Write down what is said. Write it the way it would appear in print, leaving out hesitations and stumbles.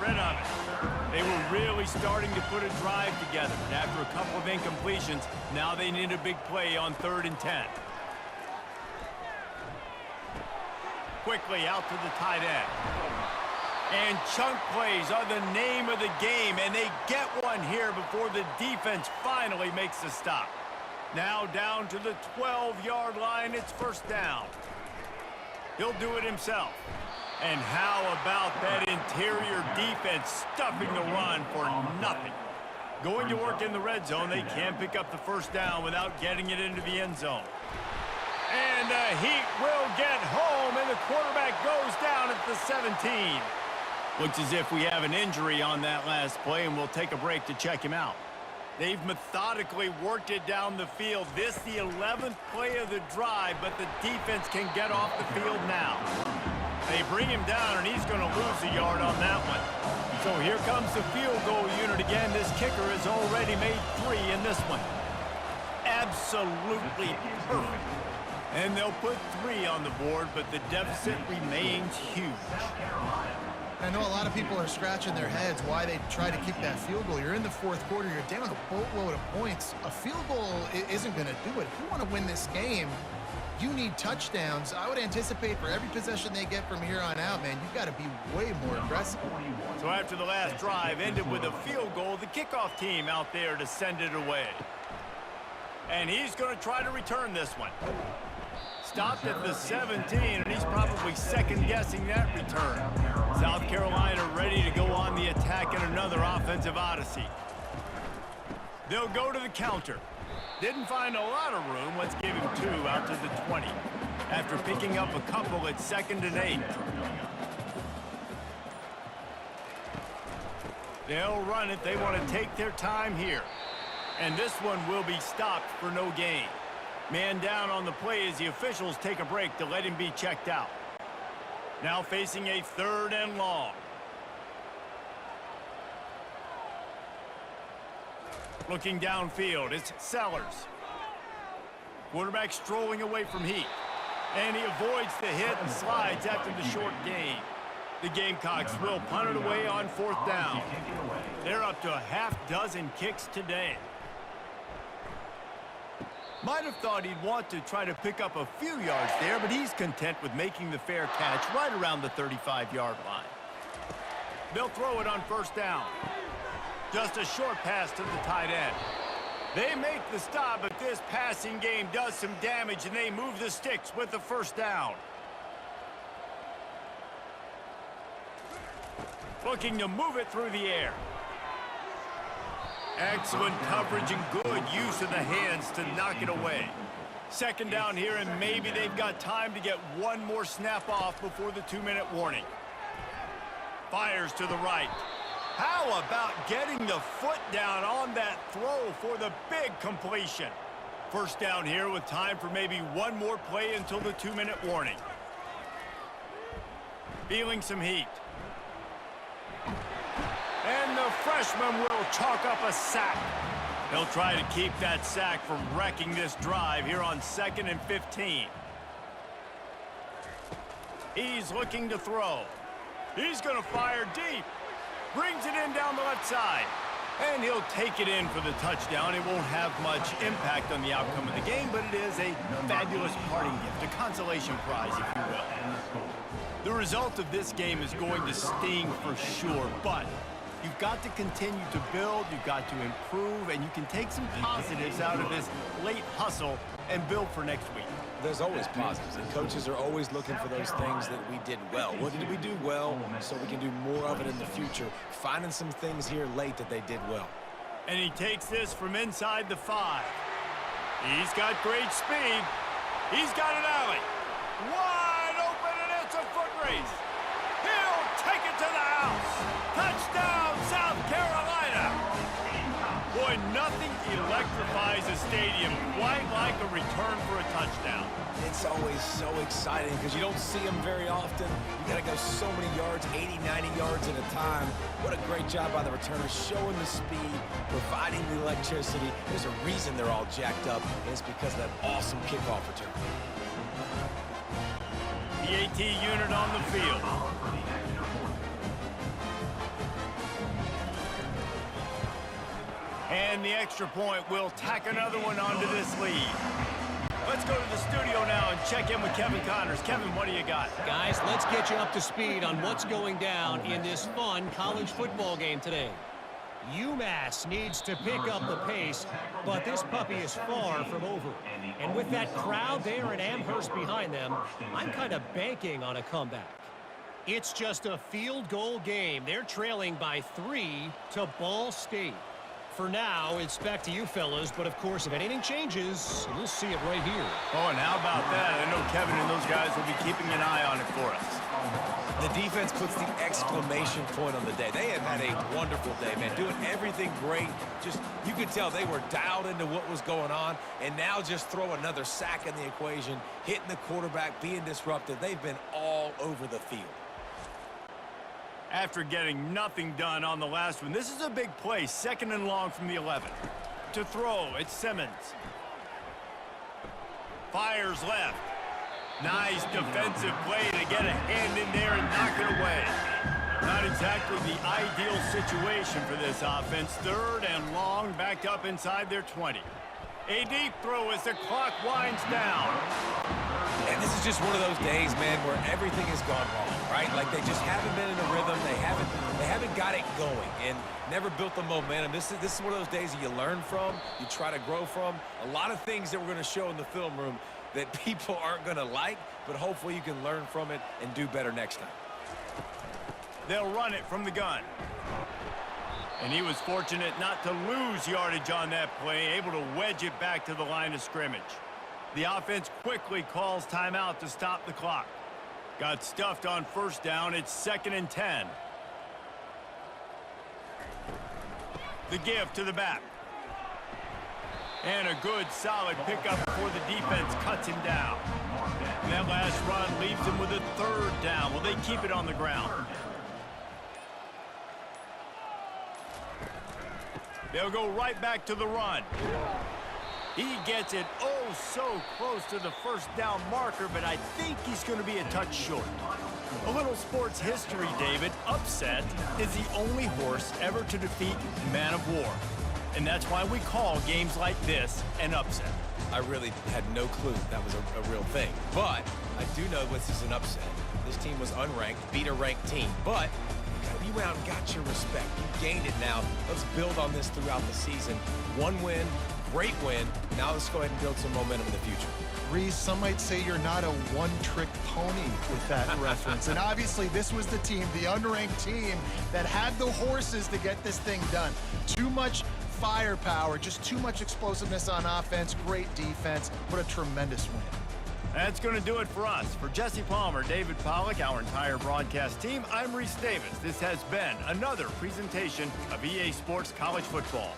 rid of it. They were really starting to put a drive together. And after a couple of incompletions, now they need a big play on 3rd and 10. Quickly out to the tight end. And chunk plays are the name of the game, and they get one here before the defense finally makes the stop. Now down to the 12-yard line, it's 1st down. He'll do it himself. And how about that interior defense stuffing the run for nothing? Going to work in the red zone, they can't pick up the 1st down without getting it into the end zone. And the Heat will get home, and the quarterback goes down at the 17. Looks as if we have an injury on that last play, and we'll take a break to check him out. They've methodically worked it down the field. This the 11th play of the drive, but the defense can get off the field now. They bring him down, and he's going to lose a yard on that one. So here comes the field goal unit again. This kicker has already made 3 in this one. Absolutely perfect. And they'll put 3 on the board, but the deficit remains huge. I know a lot of people are scratching their heads why they try to kick that field goal. You're in the 4th quarter. You're down a boatload of points. A field goal isn't going to do it. If you want to win this game, you need touchdowns. I would anticipate for every possession they get from here on out, man, you've got to be way more aggressive. So after the last drive ended with a field goal, the kickoff team out there to send it away. And he's going to try to return this one. Stopped at the 17, and he's probably second-guessing that return. South Carolina ready to go on the attack in another offensive odyssey. They'll go to the counter. Didn't find a lot of room. Let's give him 2 out to the 20. After picking up a couple at 2nd and 8. They'll run it. They want to take their time here. And this one will be stopped for no gain. Man down on the play as the officials take a break to let him be checked out. Now facing a 3rd and long. Looking downfield, it's Sellers. Quarterback strolling away from Heat. And he avoids the hit and slides after the short gain. The Gamecocks will punt it away on 4th down. They're up to a half-dozen kicks today. Might have thought he'd want to try to pick up a few yards there, but he's content with making the fair catch right around the 35-yard line. They'll throw it on 1st down. Just a short pass to the tight end. They make the stop, but this passing game does some damage, and they move the sticks with the 1st down. Looking to move it through the air. Excellent coverage and good use of the hands to knock it away. 2nd down here, and maybe they've got time to get one more snap off before the 2-minute warning. Fires to the right. How about getting the foot down on that throw for the big completion? 1st down here with time for maybe one more play until the 2-minute warning. Feeling some heat. And the freshman will chalk up a sack. He'll try to keep that sack from wrecking this drive here on 2nd and 15. He's looking to throw. He's going to fire deep. Brings it in down the left side. And he'll take it in for the touchdown. It won't have much impact on the outcome of the game, but it is a fabulous parting gift, a consolation prize, if you will. The result of this game is going to sting for sure, but you've got to continue to build, you've got to improve, and you can take some positives out of this late hustle and build for next week. There's always positives, and coaches are always looking for those things that we did well. What did we do well so we can do more of it in the future? Finding some things here late that they did well. And he takes this from inside the 5. He's got great speed. He's got an alley. Wide open, and it's a foot race. He'll take it to the house. Touchdown, South Carolina. Boy, nothing electrifies a stadium quite like a return for a touchdown. It's always so exciting because you don't see them very often. You got to go so many yards, 80, 90 yards at a time. What a great job by the returners, showing the speed, providing the electricity. There's a reason they're all jacked up, and it's because of that awesome kickoff return. The AT unit on the field. And the extra point will tack another one onto this lead. Let's go to the studio now and check in with Kevin Connors. Kevin, what do you got? Guys, let's get you up to speed on what's going down in this fun college football game today. UMass needs to pick up the pace, but this puppy is far from over. And with that crowd there in Amherst behind them, I'm kind of banking on a comeback. It's just a field goal game. They're trailing by 3 to Ball State. For now, it's back to you fellas, but of course, if anything changes, we'll see it right here. Oh, and how about that? I know Kevin and those guys will be keeping an eye on it for us. The defense puts the exclamation point on the day. They have had a wonderful day, man, doing everything great. Just, you could tell they were dialed into what was going on, and now just throw another sack in the equation, hitting the quarterback, being disruptive. They've been all over the field. After getting nothing done on the last one, this is a big play, 2nd and long from the 11. To throw, it's Simmons. Fires left. Nice defensive play to get a hand in there and knock it away. Not exactly the ideal situation for this offense. 3rd and long, backed up inside their 20. A deep throw as the clock winds down. And this is just one of those days, man, where everything has gone wrong, right? Like they just haven't been in a rhythm. They haven't got it going and never built the momentum. This is one of those days that you learn from, you try to grow from. A lot of things that we're going to show in the film room that people aren't going to like, but hopefully you can learn from it and do better next time. They'll run it from the gun. And he was fortunate not to lose yardage on that play, able to wedge it back to the line of scrimmage. The offense quickly calls timeout to stop the clock. Got stuffed on 1st down. It's 2nd and 10. The give to the back. And a good, solid pickup before the defense cuts him down. And that last run leaves him with a 3rd down. Will they keep it on the ground? They'll go right back to the run. He gets it oh so close to the 1st down marker, but I think he's going to be a touch short. A little sports history, David. Upset is the only horse ever to defeat Man of War. And that's why we call games like this an upset. I really had no clue that was a real thing. But I do know this is an upset. This team was unranked, beat a ranked team. But you went out and got your respect. You gained it now. Let's build on this throughout the season. One win, great win. Now let's go ahead and build some momentum in the future. Reese, some might say you're not a one-trick pony with that reference. And obviously, this was the team, the unranked team, that had the horses to get this thing done. Too much firepower, just too much explosiveness on offense, great defense. What a tremendous win. That's going to do it for us. For Jesse Palmer, David Pollack, our entire broadcast team, I'm Reese Davis. This has been another presentation of EA Sports College Football.